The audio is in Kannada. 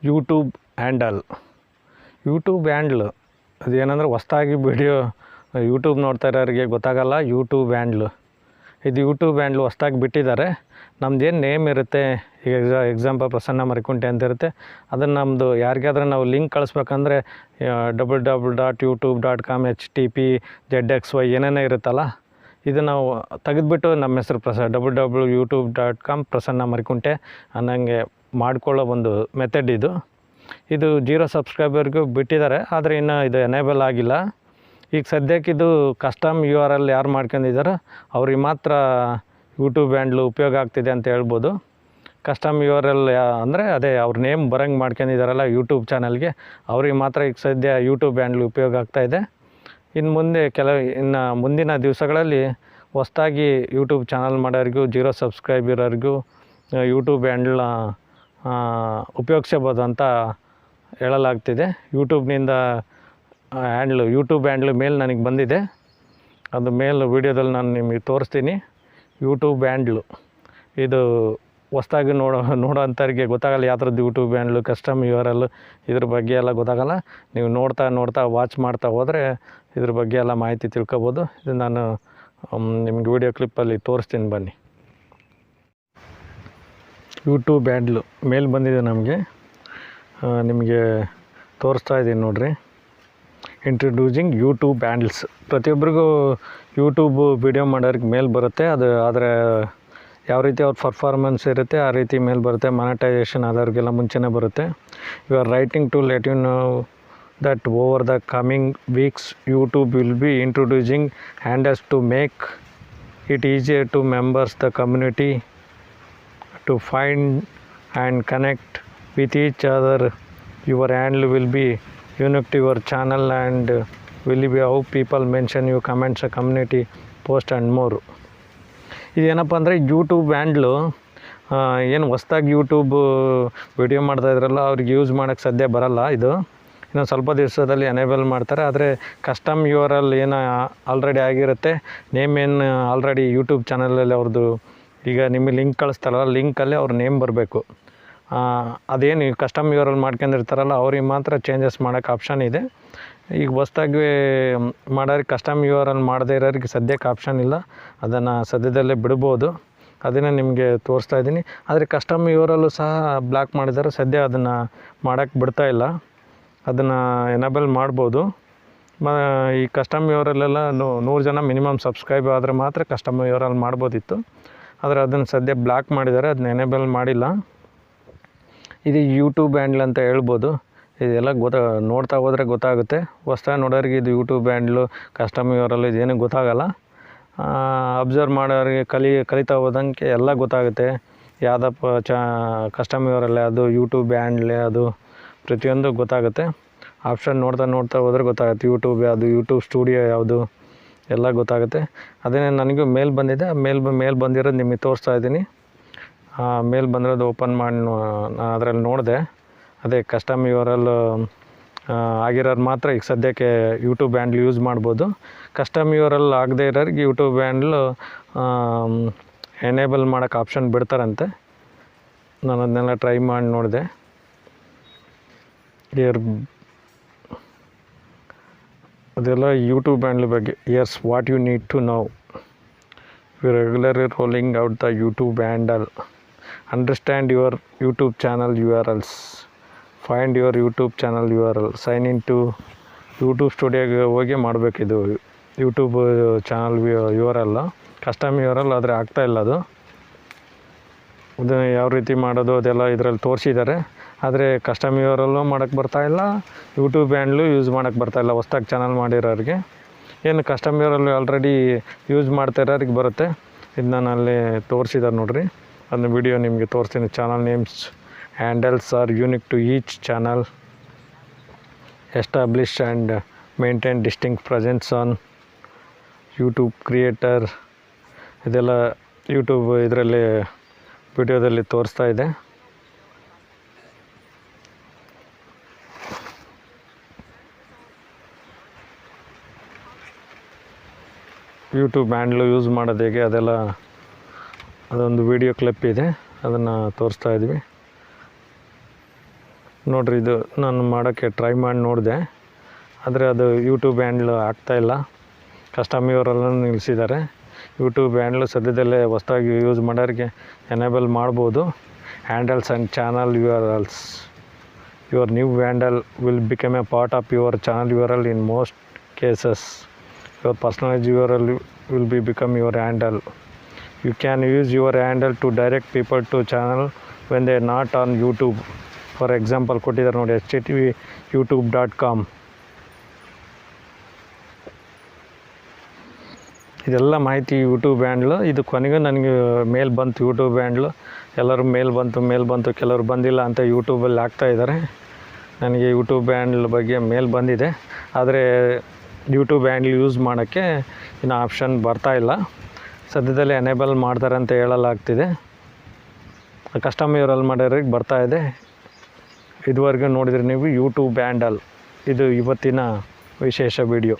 ಯೂಟ್ಯೂಬ್ ಹ್ಯಾಂಡ್ಲ್ ಅದೇನಂದ್ರೆ ಹೊಸ್ದಾಗಿ ವಿಡಿಯೋ ಯೂಟ್ಯೂಬ್ ನೋಡ್ತಾ ಇರೋರಿಗೆ ಗೊತ್ತಾಗಲ್ಲ. ಇದು ಯೂಟ್ಯೂಬ್ ಹ್ಯಾಂಡ್ಲು ಹೊಸ್ದಾಗಿ ಬಿಟ್ಟಿದ್ದಾರೆ. ನಮ್ಮದೇನು ನೇಮ್ ಇರುತ್ತೆ, ಈಗ ಎಕ್ಸಾಂಪಲ್ ಪ್ರಸನ್ನ ಮರಿಕುಂಟೆ ಅಂತ ಇರುತ್ತೆ. ಅದನ್ನು ನಮ್ಮದು ಯಾರಿಗಾದ್ರೂ ನಾವು ಲಿಂಕ್ ಕಳಿಸ್ಬೇಕಂದ್ರೆ www.youtube.com HTTP/ZXY ಏನೇನೋ ಇರುತ್ತಲ್ಲ, ಇದು ನಾವು ತೆಗೆದುಬಿಟ್ಟು ನಮ್ಮ ಹೆಸರು www.youtube.com ಪ್ರಸನ್ನ ಮರಿಕುಂಟೆ ಅನ್ನಂಗೆ ಮಾಡ್ಕೊಳ್ಳೋ ಒಂದು ಮೆಥಡ್ ಇದು 0 ಸಬ್ಸ್ಕ್ರೈಬರ್ಗೂ ಬಿಟ್ಟಿದ್ದಾರೆ. ಆದರೆ ಇನ್ನೂ ಇದು ಎನೇಬಲ್ ಆಗಿಲ್ಲ. ಈಗ ಸದ್ಯಕ್ಕೆ ಇದು ಕಸ್ಟಮ್ URL ಯಾರು ಮಾಡ್ಕೊಂಡಿದ್ದಾರೋ ಅವ್ರಿಗೆ ಮಾತ್ರ ಯೂಟ್ಯೂಬ್ ಹ್ಯಾಂಡ್ಲು ಉಪಯೋಗ ಆಗ್ತಿದೆ ಅಂತ ಹೇಳ್ಬೋದು. ಕಸ್ಟಮ್ URL ಅಂದರೆ ಅದೇ ಅವ್ರ ನೇಮ್ ಬರೋಂಗೆ ಮಾಡ್ಕೊಂಡಿದ್ದಾರಲ್ಲ ಯೂಟ್ಯೂಬ್ ಚಾನಲ್ಗೆ, ಅವ್ರಿಗೆ ಮಾತ್ರ ಈಗ ಸದ್ಯ ಯೂಟ್ಯೂಬ್ ಹ್ಯಾಂಡ್ಲು ಉಪಯೋಗ ಆಗ್ತಾಯಿದೆ. ಇನ್ನು ಮುಂದೆ ಇನ್ನು ಮುಂದಿನ ದಿವಸಗಳಲ್ಲಿ ಹೊಸ್ದಾಗಿ ಯೂಟ್ಯೂಬ್ ಚಾನಲ್ ಮಾಡೋರಿಗೂ 0 ಸಬ್ಸ್ಕ್ರೈಬ್ ಇರೋರಿಗೂ ಯೂಟ್ಯೂಬ್ ಹ್ಯಾಂಡ್ಲನ್ನ ಉಪಯೋಗಿಸ್ಬೋದು ಅಂತ ಹೇಳಲಾಗ್ತಿದೆ. ಯೂಟ್ಯೂಬ್ ಹ್ಯಾಂಡ್ಲು ಮೇಲ್ ನನಗೆ ಬಂದಿದೆ. ಅದು ಮೇಲ್ ವೀಡಿಯೋದಲ್ಲಿ ನಾನು ನಿಮಗೆ ತೋರಿಸ್ತೀನಿ. ಯೂಟ್ಯೂಬ್ ಹ್ಯಾಂಡ್ಲು ಇದು ಹೊಸ್ದಾಗಿ ನೋಡೋ ಅಂಥವ್ರಿಗೆ ಗೊತ್ತಾಗಲ್ಲ ಯಾವ ಥರದ್ದು ಯೂಟ್ಯೂಬ್ ಹ್ಯಾಂಡ್ಲು, ಕಸ್ಟಮ್ URL ಇದ್ರ ಬಗ್ಗೆ ಎಲ್ಲ ಗೊತ್ತಾಗಲ್ಲ. ನೀವು ನೋಡ್ತಾ ವಾಚ್ ಮಾಡ್ತಾ ಹೋದರೆ ಇದ್ರ ಬಗ್ಗೆ ಎಲ್ಲ ಮಾಹಿತಿ ತಿಳ್ಕೊಬೋದು. ಇದು ನಾನು ನಿಮ್ಗೆ ವೀಡಿಯೋ ಕ್ಲಿಪ್ಪಲ್ಲಿ ತೋರಿಸ್ತೀನಿ ಬನ್ನಿ. ಯೂಟ್ಯೂಬ್ ಹ್ಯಾಂಡ್ಲು ಮೇಲ್ ಬಂದಿದೆ ನಮಗೆ, ನಿಮಗೆ ತೋರಿಸ್ತಾ ಇದ್ದೀನಿ ನೋಡಿರಿ. Introducing YouTube handles. ಪ್ರತಿಯೊಬ್ಬರಿಗೂ ಯೂಟ್ಯೂಬ್ ವಿಡಿಯೋ ಮಾಡೋರಿಗೆ ಮೇಲ್ ಬರುತ್ತೆ. ಆದರೆ ಯಾವ ರೀತಿ ಅವ್ರ ಪರ್ಫಾರ್ಮೆನ್ಸ್ ಇರುತ್ತೆ ಆ ರೀತಿ ಮೇಲ್ ಬರುತ್ತೆ. ಮಾನಿಟೈಸೇಷನ್ ಆದವ್ರಿಗೆಲ್ಲ ಮುಂಚೆನೇ ಬರುತ್ತೆ. You are writing to let you know that over the coming weeks YouTube will be introducing handles to make it easier to members the community to find and connect with each other. Your handle will be unique to your channel and will be how people mention your comments, community post and more. ಇದೇನಪ್ಪ ಅಂದರೆ ಯೂಟ್ಯೂಬ್ ಹ್ಯಾಂಡ್ಲು ಏನು ಹೊಸ್ದಾಗಿ ಯೂಟ್ಯೂಬ್ ವಿಡಿಯೋ ಮಾಡ್ತಾಯಿದ್ರಲ್ಲ ಅವ್ರಿಗೆ ಯೂಸ್ ಮಾಡೋಕ್ಕೆ ಸದ್ಯ ಬರೋಲ್ಲ. ಇದು ಇನ್ನೊಂದು ಸ್ವಲ್ಪ ದಿವಸದಲ್ಲಿ ಎನೇಬಲ್ ಮಾಡ್ತಾರೆ. ಆದರೆ ಕಸ್ಟಮ್ URL ಏನು ಆಲ್ರೆಡಿ ಆಗಿರುತ್ತೆ, ನೇಮ್ ಏನು ಆಲ್ರೆಡಿ ಯೂಟ್ಯೂಬ್ ಚಾನಲಲ್ಲಿ ಅವ್ರದ್ದು ಈಗ ನಿಮಗೆ ಲಿಂಕ್ ಕಳಿಸ್ತಾರಲ್ಲ, ಲಿಂಕಲ್ಲಿ ಅವ್ರ ನೇಮ್ ಬರಬೇಕು. ಅದೇನು ಕಸ್ಟಮ್ URL ಮಾಡ್ಕೊಂಡಿರ್ತಾರಲ್ಲ ಅವ್ರಿಗೆ ಮಾತ್ರ ಚೇಂಜಸ್ ಮಾಡೋಕ್ಕೆ ಆಪ್ಷನ್ ಇದೆ. ಈಗ ಹೊಸ್ದಾಗಿ ಮಾಡೋರಿಗೆ ಕಸ್ಟಮ್ URL ಮಾಡದೇ ಇರೋರಿಗೆ ಸದ್ಯಕ್ಕೆ ಆಪ್ಷನ್ ಇಲ್ಲ. ಅದನ್ನು ಸದ್ಯದಲ್ಲೇ ಬಿಡ್ಬೋದು. ಅದನ್ನೇ ನಿಮಗೆ ತೋರಿಸ್ತಾ ಇದ್ದೀನಿ. ಆದರೆ ಕಸ್ಟಮ್ URL ಸಹ ಬ್ಲಾಕ್ ಮಾಡಿದ್ದಾರೆ. ಸದ್ಯ ಅದನ್ನು ಮಾಡೋಕ್ಕೆ ಬಿಡ್ತಾಯಿಲ್ಲ. ಅದನ್ನು ಎನೇಬಲ್ ಮಾಡ್ಬೋದು. ಈ ಕಸ್ಟಮ್ URL ಎಲ್ಲ 100 ಜನ ಮಿನಿಮಮ್ ಸಬ್ಸ್ಕ್ರೈಬ್ ಆದರೆ ಮಾತ್ರ ಕಸ್ಟಮ್ URL ಮಾಡ್ಬೋದಿತ್ತು. ಆದರೆ ಅದನ್ನು ಸದ್ಯ ಬ್ಲಾಕ್ ಮಾಡಿದ್ದಾರೆ, ಅದನ್ನ ಎನೇಬಲ್ ಮಾಡಿಲ್ಲ. ಇದು ಯೂಟ್ಯೂಬ್ ಹ್ಯಾಂಡ್ಲ್ ಅಂತ ಹೇಳ್ಬೋದು. ಇದೆಲ್ಲ ನೋಡ್ತಾ ಹೋದರೆ ಗೊತ್ತಾಗುತ್ತೆ. ಹೊಸ್ದಾಗಿ ನೋಡೋರಿಗೆ ಇದು ಯೂಟ್ಯೂಬ್ ಹ್ಯಾಂಡ್ಲು, ಕಸ್ಟಮ್ URL ಇದೇನು ಗೊತ್ತಾಗಲ್ಲ. ಅಬ್ಸರ್ವ್ ಮಾಡೋರಿಗೆ ಕಲಿತಾ ಹೋದಂಗೆ ಎಲ್ಲ ಗೊತ್ತಾಗುತ್ತೆ. ಯಾವುದಪ್ಪ ಕಸ್ಟಮ್ URL ಅದು, ಯೂಟ್ಯೂಬ್ ಹ್ಯಾಂಡ್ಲ್ ಅದು, ಪ್ರತಿಯೊಂದು ಗೊತ್ತಾಗುತ್ತೆ. ಆಪ್ಷನ್ ನೋಡ್ತಾ ಹೋದರೆ ಗೊತ್ತಾಗುತ್ತೆ. ಯೂಟ್ಯೂಬ್ ಯಾವುದು, ಯೂಟ್ಯೂಬ್ ಸ್ಟುಡಿಯೋ ಯಾವುದು ಎಲ್ಲ ಗೊತ್ತಾಗುತ್ತೆ. ಅದೇನೇ ನನಗೂ ಮೇಲ್ ಬಂದಿದೆ. ಮೇಲ್ ಬಂದಿರೋದು ನಿಮಗೆ ತೋರಿಸ್ತಾ ಇದ್ದೀನಿ. ಮೇಲ್ ಬಂದಿರೋದು ಓಪನ್ ಮಾಡಿ ನಾನು ಅದರಲ್ಲಿ ನೋಡಿದೆ. ಅದೇ ಕಸ್ಟಮ್ URL ಆಗಿರೋರು ಮಾತ್ರ ಈಗ ಸದ್ಯಕ್ಕೆ ಯೂಟ್ಯೂಬ್ ಹ್ಯಾಂಡ್ಲ್ ಯೂಸ್ ಮಾಡ್ಬೋದು. ಕಸ್ಟಮ್ URL ಆಗದೇ ಇರೋರಿಗೆ ಯೂಟ್ಯೂಬ್ ಹ್ಯಾಂಡ್ಲು ಎನೇಬಲ್ ಮಾಡೋಕ್ಕೆ ಆಪ್ಷನ್ ಬಿಡ್ತಾರಂತೆ. ನಾನು ಅದನ್ನೆಲ್ಲ ಟ್ರೈ ಮಾಡಿ ನೋಡಿದೆ. ಅದೆಲ್ಲ ಯೂಟ್ಯೂಬ್ ಹ್ಯಾಂಡ್ಲ್ ಬಗ್ಗೆ. Yes, what you need to know. You regularly rolling out the YouTube handle. Understand your YouTube channel URLs. Find your YouTube channel URL. Sign in to YouTube ಸ್ಟುಡಿಯೋಗೆ ಹೋಗಿ ಮಾಡಬೇಕಿದು YouTube channel URL. Custom URL ಆದರೆ ಆಗ್ತಾಯಿಲ್ಲ. ಅದು ಯಾವ ರೀತಿ ಮಾಡೋದು ಅದೆಲ್ಲ ಇದರಲ್ಲಿ ತೋರಿಸಿದ್ದಾರೆ. ಆದರೆ ಕಸ್ಟಮ್ URL ಮಾಡೋಕ್ಕೆ ಬರ್ತಾಯಿಲ್ಲ, ಯೂಟ್ಯೂಬ್ ಹ್ಯಾಂಡ್ಲು ಯೂಸ್ ಮಾಡೋಕ್ಕೆ ಬರ್ತಾಯಿಲ್ಲ ಹೊಸ್ದಾಗಿ ಚಾನಲ್ ಮಾಡಿರೋರಿಗೆ. ಏನು ಕಸ್ಟಮ್ URL ಆಲ್ರೆಡಿ ಯೂಸ್ ಮಾಡ್ತಾ ಇರೋರಿಗೆ ಬರುತ್ತೆ. ಇದು ನಾನು ಅಲ್ಲಿ ತೋರಿಸಿದ್ದಾರೆ ನೋಡಿರಿ. ಅದನ್ನ ವಿಡಿಯೋ ನಿಮಗೆ ತೋರಿಸ್ತೀನಿ. Channel names handles are unique to each channel. Establish and maintain distinct presence on YouTube creator. ಇದೆಲ್ಲ ಯೂಟ್ಯೂಬ್ ಇದರಲ್ಲಿ ವಿಡಿಯೋದಲ್ಲಿ ತೋರಿಸ್ತಾ ಇದೆ. ಯೂಟ್ಯೂಬ್ ಹ್ಯಾಂಡ್ಲು ಯೂಸ್ ಮಾಡೋದು ಹೇಗೆ ಅದೆಲ್ಲ ಅದೊಂದು ವಿಡಿಯೋ ಕ್ಲಿಪ್ ಇದೆ, ಅದನ್ನು ತೋರಿಸ್ತಾ ಇದ್ವಿ. ನೋಡಿರಿ, ಇದು ನಾನು ಮಾಡೋಕ್ಕೆ ಟ್ರೈ ಮಾಡಿ ನೋಡಿದೆ, ಆದರೆ ಅದು ಯೂಟ್ಯೂಬ್ ಹ್ಯಾಂಡ್ಲ್ ಆಗ್ತಾಯಿಲ್ಲ. ಕಸ್ಟಮ್ URL ನಿಲ್ಲಿಸಿದ್ದಾರೆ. ಯೂಟ್ಯೂಬ್ ಹ್ಯಾಂಡ್ಲು ಸದ್ಯದಲ್ಲೇ ಹೊಸದಾಗಿ ಯೂಸ್ ಮಾಡೋರಿಗೆ ಎನೇಬಲ್ ಮಾಡ್ಬೋದು. Handles and channel URLs. Your new handle will become A part of your channel URL in most cases. Your personalised URL will become your handle. You can use your handle to direct people to channel when they are not on YouTube. For example, ಕೊಟ್ಟಿದ್ದಾರೆ ನೋಡಿ, http://youtube.com. ಇದೆಲ್ಲ ಮಾಹಿತಿ ಯೂಟ್ಯೂಬ್ ಹ್ಯಾಂಡ್ಲು. ಇದು ಕೊನೆಗೂ ನನಗೆ ಮೇಲ್ ಬಂತು, ಯೂಟ್ಯೂಬ್ ಹ್ಯಾಂಡ್ಲು. ಎಲ್ಲರೂ ಮೇಲ್ ಬಂತು, ಕೆಲವರು ಬಂದಿಲ್ಲ ಅಂತ ಯೂಟ್ಯೂಬಲ್ಲಿ ಹಾಕ್ತಾಯಿದ್ದಾರೆ. ನನಗೆ ಯೂಟ್ಯೂಬ್ ಹ್ಯಾಂಡ್ಲ್ ಬಗ್ಗೆ ಮೇಲ್ ಬಂದಿದೆ, ಆದರೆ ಯೂಟ್ಯೂಬ್ ಹ್ಯಾಂಡ್ಲ್ ಯೂಸ್ ಮಾಡೋಕ್ಕೆ ಇನ್ನು ಆಪ್ಷನ್ ಬರ್ತಾಯಿಲ್ಲ. ಸದ್ಯದಲ್ಲೇ ಎನೇಬಲ್ ಮಾಡ್ತಾರೆ ಅಂತ ಹೇಳಲಾಗ್ತಿದೆ. ಕಸ್ಟಮ್ URL ಮಾಡೋರಿಗೆ ಬರ್ತಾಯಿದೆ. ಇದುವರೆಗೂ ನೋಡಿದರೆ ನೀವು ಯೂಟ್ಯೂಬ್ ಹ್ಯಾಂಡಲ್. ಇದು ಇವತ್ತಿನ ವಿಶೇಷ ವಿಡಿಯೋ.